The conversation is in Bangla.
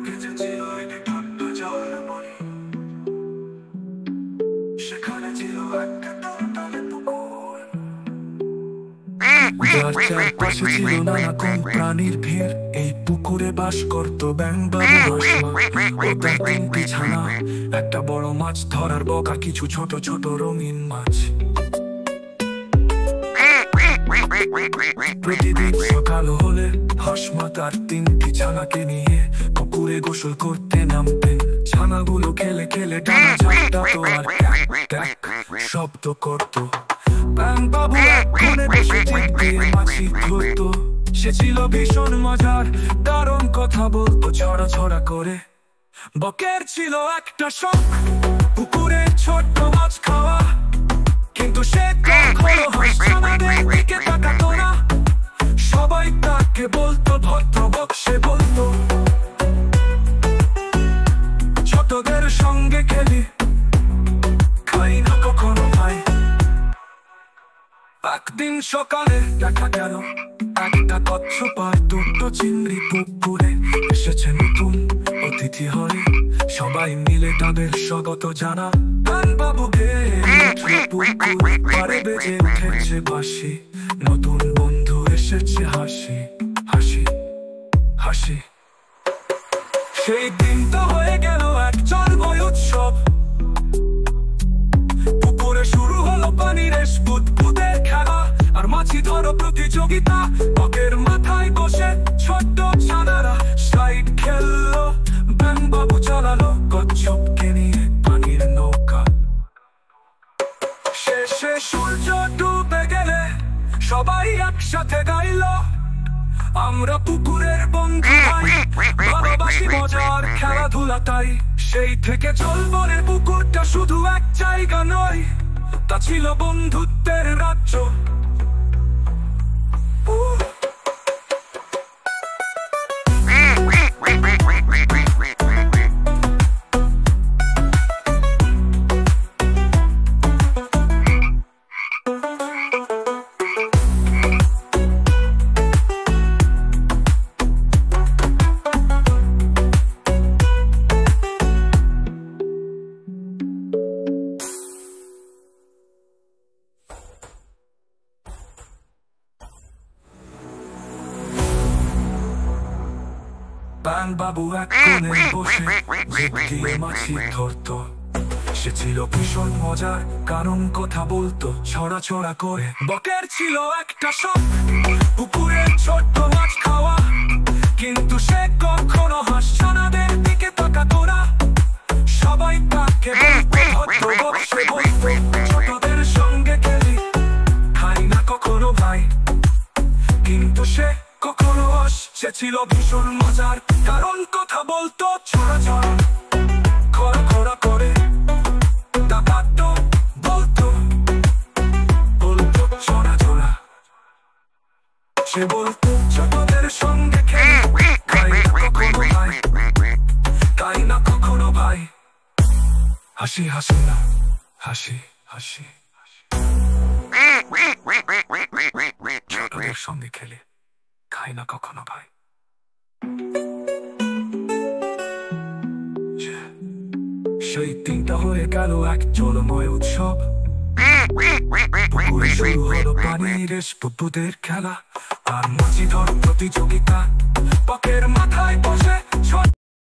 কেচেছিল একটি ঠান্ডা জল মনি, সেখানে ছিল একটা টলটলে পুকুর, যার চারপাশে ছিল নানা কোন প্রাণীর ভিড়। এই পুকুরে বাস করত ব্যাঙ বাবু হাসমা ও তার 3টি ছানা, একটা বড় মাছ ধরার বকা, কিছু ছোট ছোট রঙিন মাছ। প্রতিদিন সকাল হলে হাসমা তার 3টি ছানাকে নিয়ে পুকুরে গোসল করতে নামতেন। ছানাগুলো খেলে খেলে ডানা ঝাপটাতো আর ট্যাক শব্দ করত। ব্যাঙ বাবু এক কোণে বসে জিভ দিয়ে মাছি ধরতো। সে ছিল ভীষণ মজার, দারুণ কথা বলতো ছড়া ছড়া করে। বকের ছিল একটা শখ, পুকুরে ছোট্ট মাছ খাওয়া, কিন্তু সে কখনো হাঁস ছানাদের দিকে তাকাতো না। সবাই তাকে বলতো ভদ্রবক, সে বলতো ছোটদের সঙ্গে খেলি, খাই না কখনো ভাই। একদিন সকালে দেখা গেল একটা কচ্ছপ আর 2টো চিংড়ি পুকুরে এসেছে নতুন অতিথি হয়ে। সবাই মিলে তাদের স্বাগত জানা। ব্যাঙ বাবু পুকুর পাড়ে বেজে উঠেছে বাঁশি, নতুন বন্ধু এসেছে হাসি হাসি হাসি। সেই দিনটা হয়ে গেল এক জলময় উৎসব। পুকুরে শুরু হলো পানি রেস, বুদবুদের খেলা আর মাছি ধরো প্রতিযোগিতা। বকের মাথায় বসে ছোট্ট ছানারা স্লাইড খেললো, ব্যাঙ বাবু চালালো কচ্ছপকে নিয়ে পানির নৌকা। শেষে সূর্য ডুবে গেলে সবাই একসাথে গাইলো, আমরা পুকুরের বন্ধু ভাই, ভালোবাসি মজার খেলাধুলা তাই। সেই থেকে জলবনের পুকুরটা শুধু এক জায়গা নয়, তা ছিল বন্ধুত্বের রাজ্য। ব্যাঙ বাবু এক কোণে বসে জিভ দিয়ে মাছি ধরতো। সে ছিল ভীষণ মজার, কারণ কথা বলতো ছড়া ছড়া করে। বকের ছিল একটা শখ, পুকুরে ছোট্ট মাছ খাওয়া, কিন্তু সে কখনো হাঁস ছানাদের দিকে তাকাতো না। সবাই তাকে বলতো ভদ্রবক, সে বলতো ছোটদের সঙ্গে খেলি, খাই না কখনো ভাই, কিন্তু সে কখনো হাঁস। সে ছিল ভীষণ মজার, কারণ কথা বলতো ছড়া ছড়া খরা খরা করে। তাকাতো বলতো বলতো ছড়া ছড়া। সে বলতো ছোটদের সঙ্গে খেলি, খাই না কখনো ভাই, খাই না কখনো ভাই। হাসি হাসি না হাসি হাসি ছোটদের সঙ্গে খেলে, খাই না কখনো ভাই। সেই দিনটা হয়ে গেল এক জলময় উৎসব। পুকুরে শুরু হলো পানির রেস, বুদবুদের খেলা আর মাছি ধরো প্রতিযোগিতা। বকের মাথায় বসে